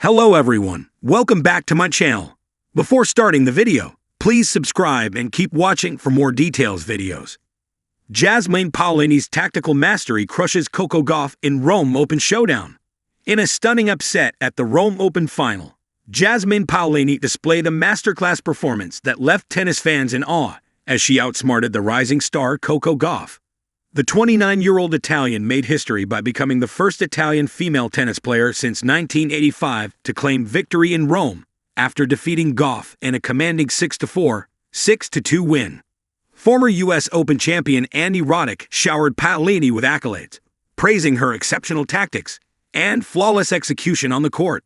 Hello everyone, welcome back to my channel. Before starting the video, please subscribe and keep watching for more details videos. Jasmine Paolini's tactical mastery crushes Coco Gauff in Rome Open Showdown. In a stunning upset at the Rome Open final, Jasmine Paolini displayed a masterclass performance that left tennis fans in awe as she outsmarted the rising star Coco Gauff. The 29-year-old Italian made history by becoming the first Italian female tennis player since 1985 to claim victory in Rome after defeating Gauff in a commanding 6-4, 6-2 win. Former U.S. Open champion Andy Roddick showered Paolini with accolades, praising her exceptional tactics and flawless execution on the court.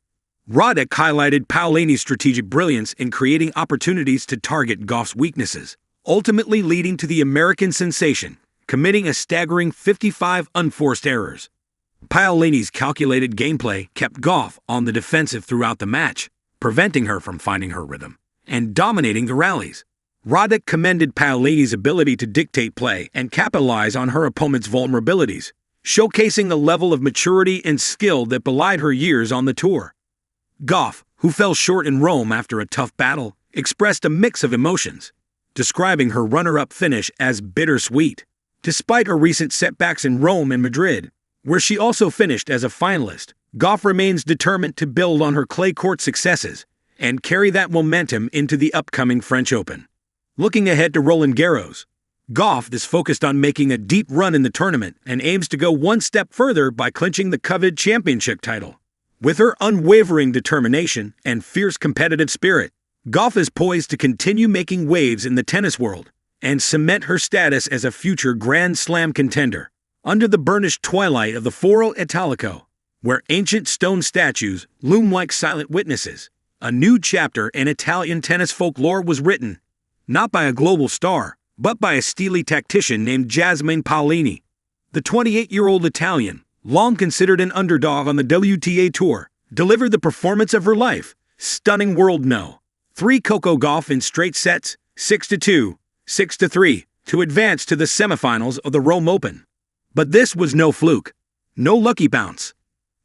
Roddick highlighted Paolini's strategic brilliance in creating opportunities to target Gauff's weaknesses, ultimately leading to the American sensation committing a staggering 55 unforced errors. Paolini's calculated gameplay kept Gauff on the defensive throughout the match, preventing her from finding her rhythm and dominating the rallies. Roddick commended Paolini's ability to dictate play and capitalize on her opponent's vulnerabilities, showcasing a level of maturity and skill that belied her years on the tour. Gauff, who fell short in Rome after a tough battle, expressed a mix of emotions, describing her runner-up finish as bittersweet. Despite her recent setbacks in Rome and Madrid, where she also finished as a finalist, Gauff remains determined to build on her clay court successes and carry that momentum into the upcoming French Open. Looking ahead to Roland Garros, Gauff is focused on making a deep run in the tournament and aims to go one step further by clinching the coveted championship title. With her unwavering determination and fierce competitive spirit, Gauff is poised to continue making waves in the tennis world and cement her status as a future Grand Slam contender. Under the burnished twilight of the Foro Italico, where ancient stone statues loom like silent witnesses, a new chapter in Italian tennis folklore was written, not by a global star, but by a steely tactician named Jasmine Paolini. The 28-year-old Italian, long considered an underdog on the WTA Tour, delivered the performance of her life, stunning world no. 3 Coco Gauff in straight sets, 6-2, 6-3, to advance to the semifinals of the Rome Open. But this was no fluke, no lucky bounce,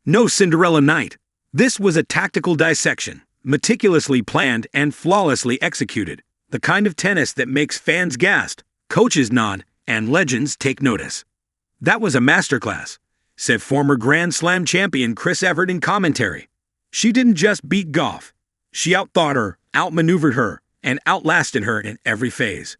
no Cinderella night. This was a tactical dissection, meticulously planned and flawlessly executed, the kind of tennis that makes fans gasp, coaches nod, and legends take notice. That was a masterclass, said former Grand Slam champion Chris Evert in commentary. She didn't just beat Gauff, she outthought her, outmaneuvered her, and outlasted her in every phase.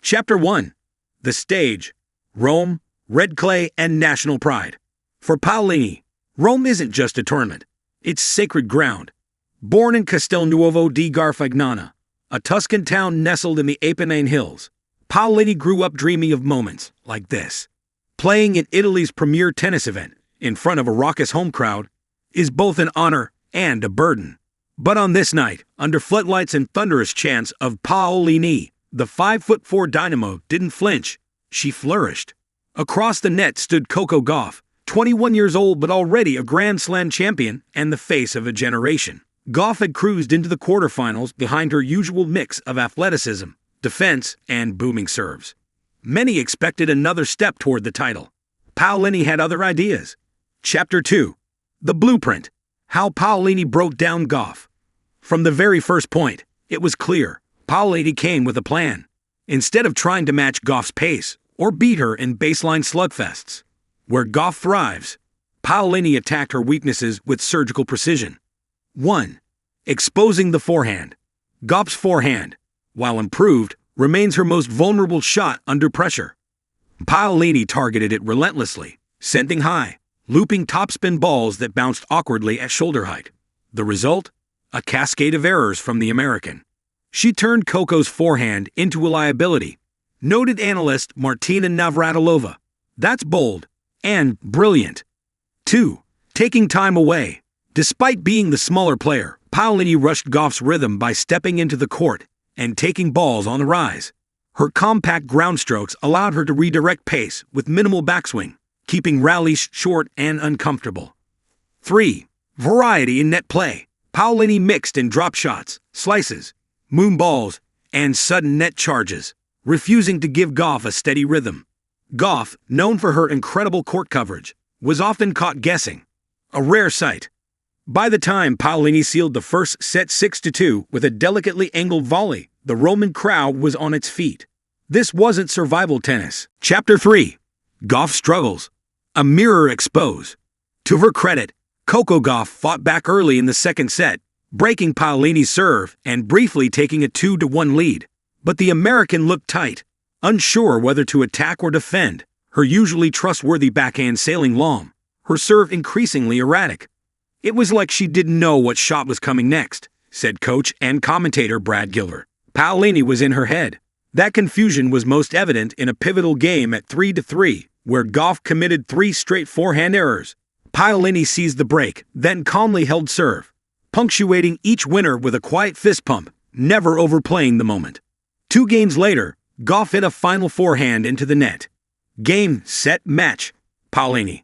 Chapter 1. The Stage, Rome, Red Clay, and National Pride. For Paolini, Rome isn't just a tournament, it's sacred ground. Born in Castelnuovo di Garfagnana, a Tuscan town nestled in the Apennine Hills, Paolini grew up dreaming of moments like this. Playing in Italy's premier tennis event in front of a raucous home crowd is both an honor and a burden. But on this night, under floodlights and thunderous chants of Paolini, the 5'4" dynamo didn't flinch, she flourished. Across the net stood Coco Gauff, 21 years old but already a Grand Slam champion and the face of a generation. Gauff had cruised into the quarterfinals behind her usual mix of athleticism, defense, and booming serves. Many expected another step toward the title. Paolini had other ideas. Chapter 2. The Blueprint. How Paolini broke down Gauff. From the very first point, it was clear. Paolini came with a plan. Instead of trying to match Gauff's pace or beat her in baseline slugfests, where Gauff thrives, Paolini attacked her weaknesses with surgical precision. 1. Exposing the forehand. Gauff's forehand, while improved, remains her most vulnerable shot under pressure. Paolini targeted it relentlessly, sending high, looping topspin balls that bounced awkwardly at shoulder height. The result? A cascade of errors from the American. She turned Coco's forehand into a liability. Noted analyst Martina Navratilova. That's bold and brilliant. 2. Taking time away. Despite being the smaller player, Paolini rushed Gauff's rhythm by stepping into the court and taking balls on the rise. Her compact ground strokes allowed her to redirect pace with minimal backswing, keeping rallies short and uncomfortable. 3. Variety in net play. Paolini mixed in drop shots, slices, moon balls, and sudden net charges, refusing to give Gauff a steady rhythm. Gauff, known for her incredible court coverage, was often caught guessing, a rare sight. By the time Paolini sealed the first set 6-2 with a delicately angled volley, the Roman crowd was on its feet. This wasn't survival tennis. Chapter 3. Gauff struggles. A mirror exposed. To her credit, Coco Gauff fought back early in the second set, breaking Paolini's serve and briefly taking a 2-1 lead. But the American looked tight, unsure whether to attack or defend, her usually trustworthy backhand sailing long, her serve increasingly erratic. It was like she didn't know what shot was coming next, said coach and commentator Brad Gilbert. Paolini was in her head. That confusion was most evident in a pivotal game at 3-3, where Gauff committed 3 straight forehand errors. Paolini seized the break, then calmly held serve, punctuating each winner with a quiet fist pump, never overplaying the moment. 2 games later, Gauff hit a final forehand into the net. Game, set, match. Paolini.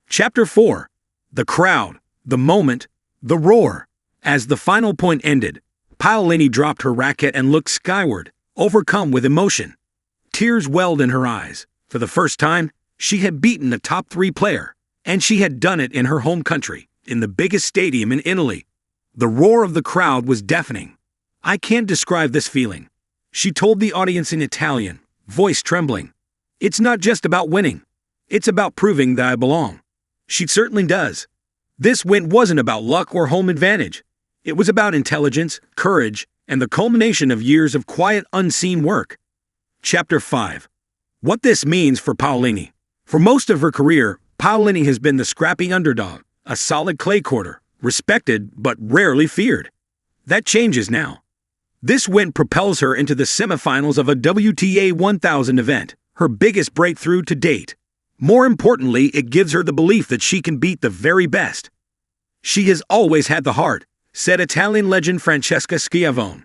Chapter 4. The crowd, the moment, the roar. As the final point ended, Paolini dropped her racket and looked skyward, overcome with emotion. Tears welled in her eyes. For the first time, she had beaten a top 3 player, and she had done it in her home country, in the biggest stadium in Italy. The roar of the crowd was deafening. I can't describe this feeling, she told the audience in Italian, voice trembling. It's not just about winning. It's about proving that I belong. She certainly does. This win wasn't about luck or home advantage. It was about intelligence, courage, and the culmination of years of quiet, unseen work. Chapter 5. What this means for Paolini. For most of her career, Paolini has been the scrappy underdog, a solid clay courter, respected but rarely feared. That changes now. This win propels her into the semifinals of a WTA 1000 event, her biggest breakthrough to date. More importantly, it gives her the belief that she can beat the very best. She has always had the heart, said Italian legend Francesca Schiavone.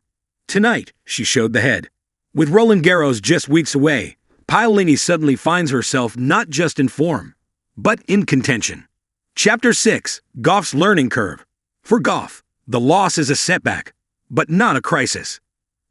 Tonight, she showed the head. With Roland Garros just weeks away, Paolini suddenly finds herself not just in form, but in contention. Chapter 6. Gauff's learning curve. For Gauff, the loss is a setback, but not a crisis.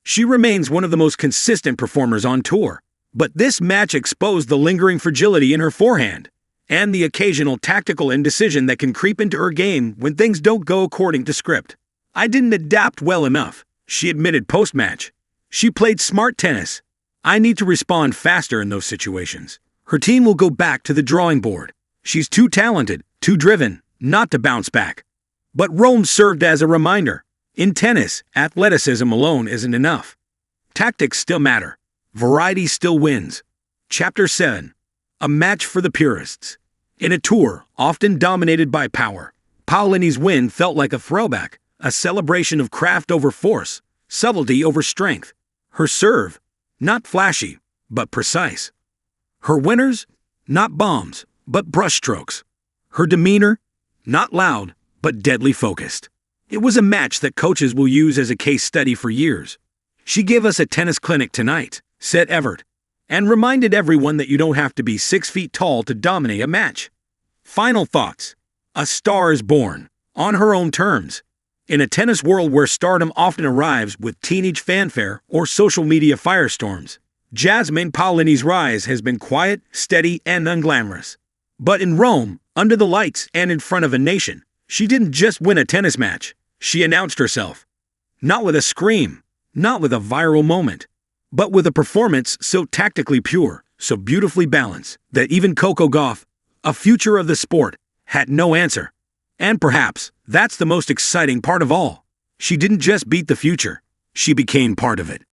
She remains one of the most consistent performers on tour, but this match exposed the lingering fragility in her forehand, and the occasional tactical indecision that can creep into her game when things don't go according to script. I didn't adapt well enough, she admitted post-match. She played smart tennis. I need to respond faster in those situations. Her team will go back to the drawing board. She's too talented, too driven, not to bounce back. But Rome served as a reminder. In tennis, athleticism alone isn't enough. Tactics still matter. Variety still wins. Chapter 7. A match for the purists. In a tour often dominated by power, Paolini's win felt like a throwback, a celebration of craft over force, subtlety over strength. Her serve, not flashy, but precise. Her winners, not bombs, but brushstrokes. Her demeanor, not loud, but deadly focused. It was a match that coaches will use as a case study for years. She gave us a tennis clinic tonight, said Everett, and reminded everyone that you don't have to be 6 feet tall to dominate a match. Final thoughts. A star is born, on her own terms. In a tennis world where stardom often arrives with teenage fanfare or social media firestorms, Jasmine Paolini's rise has been quiet, steady, and unglamorous. But in Rome, under the lights and in front of a nation, she didn't just win a tennis match. She announced herself. Not with a scream, not with a viral moment, but with a performance so tactically pure, so beautifully balanced, that even Coco Gauff, a future of the sport, had no answer. And perhaps, that's the most exciting part of all. She didn't just beat the future, she became part of it.